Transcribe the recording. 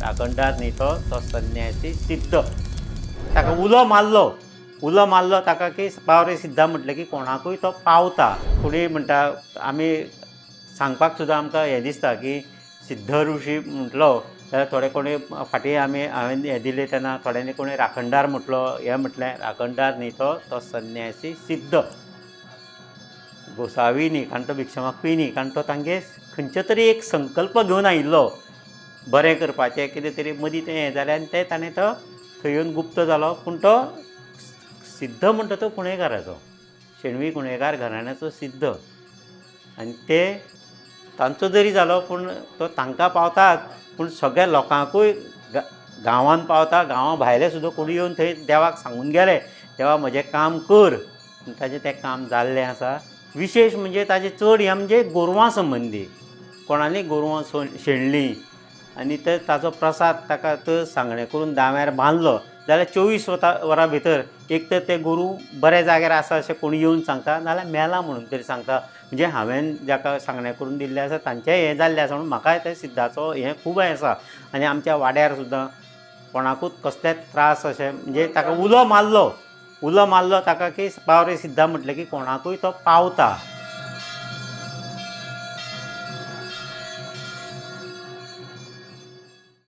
राखणदार न्ही तो संन्यासी सिद्ध ताका उलो मारलो ताका की पावरे सिद्धा म्हटलें की कोणाकूय तो पावता. कोणी म्हणटा आमी सांगपाक सुद्दां आमकां हें दिसता की सिद्ध ऋषी म्हटलो जाल्यार थोडे कोणी फाटीं हांवें हें दिलें तेन्ना थोड्यांनी कोणी राखणदार म्हटलो हें म्हटलें राखणदार न्ही तो संन्यासी सिद्ध गोसावी न्ही कारण तो भिक्षा मागपी न्ही कारण तो तांगे खंयचे तरी एक संकल्प घेवन आयिल्लो बरें करपाचें कितें तरी मदीं तें हें जालें आनी तें ताणें तो थंय येवन गुप्त जालो पूण तो सिद्ध म्हणटा तो कुणेकाराचो शेणवी कुणेकार घराण्याचो सिद्ध आनी ते तांचो जरी जालो पूण तो तांकां पावतात पूण सगळ्या लोकांकूय गांवांत पावता गांवा भायले सुद्दां कोणी येवन थंय देवाक सांगून गेले देवा म्हजें काम कर आनी ताजें तें काम जाल्लें आसा. विशेश म्हणजे ताजें चड हें म्हणजे गोरवां संबंदी कोणालीं गोरवां शेणलीं आनी ते ताचो प्रसाद ताका तर सांगणें करून दाव्यार बांदलो जाल्यार 24 वरां भितर एक तर तें गोरू बऱ्या जाग्यार आसा अशें कोणी येवन सांगता नाल्यार मेला म्हणून तरी सांगता. म्हणजे हांवें जाका सांगणें करून दिल्लें आसा तांचेंय हें जाल्लें आसा म्हणून म्हाकाय त्या सिद्धाचो हें खूब हें आसा. आनी आमच्या वाड्यार सुद्दां कोणाकूच कसलेच त्रास अशें म्हणजे ताका उलो मारलो ताका की पावरे सिद्धा म्हटलें की कोणाकूय तो पावता.